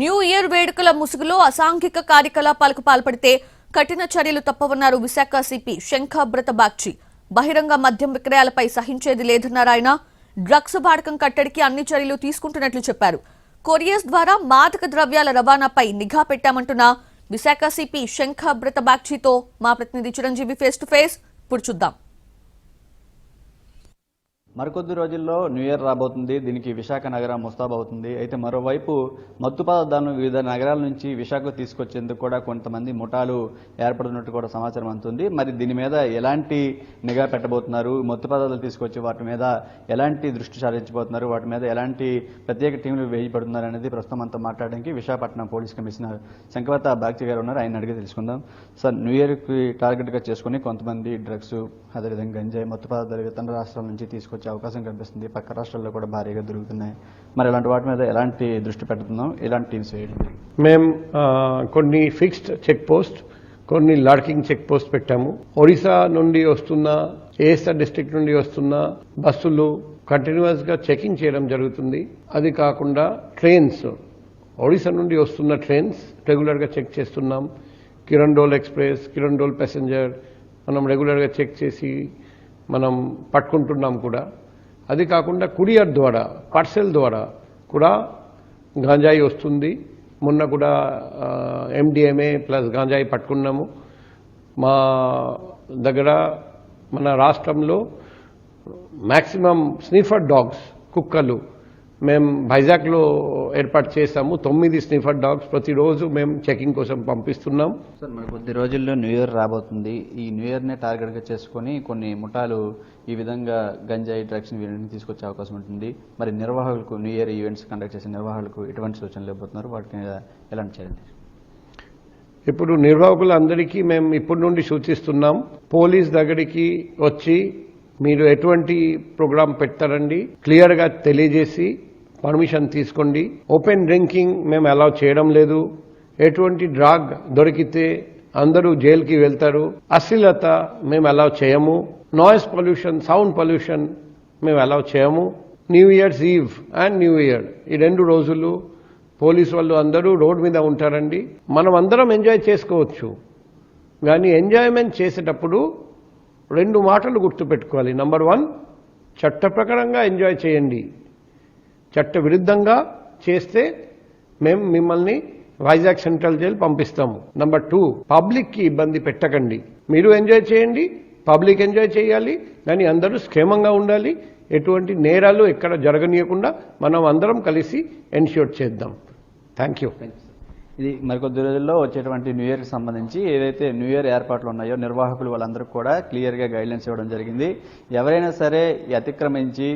New year వేడుకల ముసుగులో అసాంఘిక కార్యకలాపాలకు పాల్పడితే కఠిన చర్యలు తప్పవన్నారు విశాఖ సిపి శంఖబ్రత బాగ్చి. బహిరంగ మద్యం విక్రయాలపై సహించేది లేదన్నారు ఆయన. డ్రగ్స్ వాడకం కట్టడికి అన్ని చర్యలు తీసుకుంటున్నట్లు చెప్పారు. కొరియర్స్ ద్వారా మాదక ద్రవ్యాల రవాణాపై నిఘా పెట్టామంటున్న విశాఖ సిపి శంఖబ్రత బాగ్చితో మా ప్రతినిధి చిరంజీవి ఫేస్ టు ఫేస్. ఇప్పుడు చూద్దాం. మరికొద్ది రోజుల్లో న్యూ ఇయర్ రాబోతుంది. దీనికి విశాఖ నగరం ముస్తాబవుతుంది. అయితే మరోవైపు మత్తు పదార్థాలను వివిధ నగరాల నుంచి విశాఖకు తీసుకొచ్చేందుకు కూడా కొంతమంది ముఠాలు ఏర్పడుతున్నట్టు కూడా సమాచారం అందుతుంది. మరి దీని మీద ఎలాంటి నిఘా పెట్టబోతున్నారు, మత్తు పదార్థాలు తీసుకొచ్చి వాటి మీద ఎలాంటి దృష్టి సారించబోతున్నారు, వాటి మీద ఎలాంటి ప్రత్యేక టీంలు వేయబడుతున్నారు అనేది ప్రస్తుతం అంతా మాట్లాడడానికి విశాఖపట్నం పోలీస్ కమిషనర్ శంఖబ్రత బాగ్చి గారు ఉన్నారు. ఆయన అడిగి తెలుసుకుందాం. సార్, న్యూ ఇయర్కి టార్గెట్గా చేసుకుని కొంతమంది డ్రగ్స్, అదేవిధంగా గంజాయి, మత్తు పదార్థాలు ఇతర రాష్ట్రాల నుంచి తీసుకొచ్చి అవకాశం కనిపిస్తుంది. పక్క రాష్ట్రాల్లో కూడా భారీగా దొరుకుతున్నాయి. మరి ఇలాంటి వాటి మీద ఎలాంటి దృష్టి పెడుతున్నాం, ఎలాంటి టీమ్స్ వేయడం? మేము కొన్ని ఫిక్స్డ్ చెక్ పోస్ట్, కొన్ని లార్కింగ్ చెక్ పోస్ట్ పెట్టాము. ఒడిశా నుండి వస్తున్న, ఏఎస్ఆర్ డిస్ట్రిక్ట్ నుండి వస్తున్న బస్సులు కంటిన్యూస్ గా చెకింగ్ చేయడం జరుగుతుంది. అది కాకుండా ట్రైన్స్, ఒడిశా నుండి వస్తున్న ట్రైన్స్ రెగ్యులర్ గా చెక్ చేస్తున్నాం. కిరణ్డోల్ ఎక్స్ప్రెస్, కిరణ్డోల్ ప్యాసింజర్ మనం రెగ్యులర్ గా చెక్ చేసి మనం పట్టుకుంటున్నాం కూడా. అది కాకుండా కురియర్ ద్వారా, పార్సెల్ ద్వారా కూడా గాంజాయి వస్తుంది. మొన్న కూడా ఎండిఎంఏ ప్లస్ గాంజాయి పట్టుకున్నాము. మా దగ్గర మన రాష్ట్రంలో మ్యాక్సిమం స్నిఫర్ డాగ్స్, కుక్కలు మేము వైజాగ్లో ఏర్పాటు చేశాము. 9 స్నిఫర్ డాగ్స్ ప్రతిరోజు మేము చెకింగ్ కోసం పంపిస్తున్నాం. సార్, మరి కొద్ది రోజుల్లో న్యూ ఇయర్ రాబోతుంది. ఈ న్యూ ఇయర్నే టార్గెట్గా చేసుకుని కొన్ని ముఠాలు ఈ విధంగా గంజాయి, డ్రగ్స్ వీటిని తీసుకొచ్చే అవకాశం ఉంటుంది. మరి నిర్వాహకులకు, న్యూ ఇయర్ ఈవెంట్స్ కండక్ట్ చేసే నిర్వాహకులకు ఎటువంటి సూచనలు ఇవ్వబోతున్నారు, వాటికి ఎలాంటి చేయండి? ఇప్పుడు నిర్వాహకులందరికీ మేము ఇప్పటి నుండి సూచిస్తున్నాం. పోలీస్ దగ్గరికి వచ్చి మీరు ఎటువంటి ప్రోగ్రాం పెట్టారండి క్లియర్ గా తెలియజేసి పర్మిషన్ తీసుకోండి. ఓపెన్ డ్రింకింగ్ మేము అలౌ చేయడం లేదు. ఎటువంటి డ్రగ్ దొరికితే అందరూ జైలుకి వెళ్తారు. అశ్లీలత మేము అలౌ చేయము. నాయిస్ పొల్యూషన్, సౌండ్ పొల్యూషన్ మేము అలౌ చేయము. New years eve and new year ఈ 2 రోజులు పోలీసు వాళ్ళు అందరూ రోడ్ మీద ఉంటారండి. మనం అందరం ఎంజాయ్ చేసుకోవచ్చు. కానీ ఎంజాయ్మెంట్ చేసేటప్పుడు 2 మాటలు గుర్తుపెట్టుకోవాలి. నంబర్ 1, చట్ట ప్రకారంగా ఎంజాయ్ చేయండి. చట్ట విరుద్ధంగా చేస్తే మేము మిమ్మల్ని వైజాగ్ సెంట్రల్ జైలు పంపిస్తాము. నంబర్ 2, పబ్లిక్కి ఇబ్బంది పెట్టకండి. మీరు ఎంజాయ్ చేయండి, పబ్లిక్ ఎంజాయ్ చేయాలి, కానీ అందరూ క్షేమంగా ఉండాలి. ఎటువంటి నేరాలు ఎక్కడ జరగనీయకుండా మనం అందరం కలిసి ఎన్ష్యూర్ చేద్దాం. Thank you. ఇది మరికొద్ది రోజుల్లో వచ్చేటువంటి న్యూ ఇయర్కి సంబంధించి ఏదైతే న్యూ ఇయర్ ఏర్పాట్లు ఉన్నాయో నిర్వాహకులు వాళ్ళందరికీ కూడా క్లియర్గా గైడ్లైన్స్ ఇవ్వడం జరిగింది. ఎవరైనా సరే అతిక్రమించి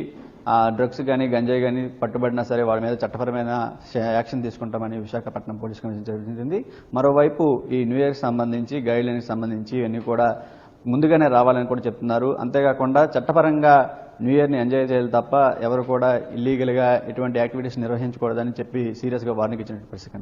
డ్రగ్స్ కానీ, గంజాయి కానీ పట్టుబడినా సరే వాళ్ళ మీద చట్టపరమైన యాక్షన్ తీసుకుంటామని విశాఖపట్నం పోలీస్ కమిషన్ జరిగింది. మరోవైపు ఈ న్యూ ఇయర్కి సంబంధించి గైడ్లైన్స్ సంబంధించి ఇవన్నీ కూడా ముందుగానే రావాలని కూడా చెప్తున్నారు. అంతేకాకుండా చట్టపరంగా న్యూ ఇయర్ని ఎంజాయ్ చేయాలి తప్ప ఎవరు కూడా ఇల్లీగల్గా ఎటువంటి యాక్టివిటీస్ నిర్వహించకూడదని చెప్పి సీరియస్గా వార్నింగ్ ఇచ్చిన పరిస్థితి.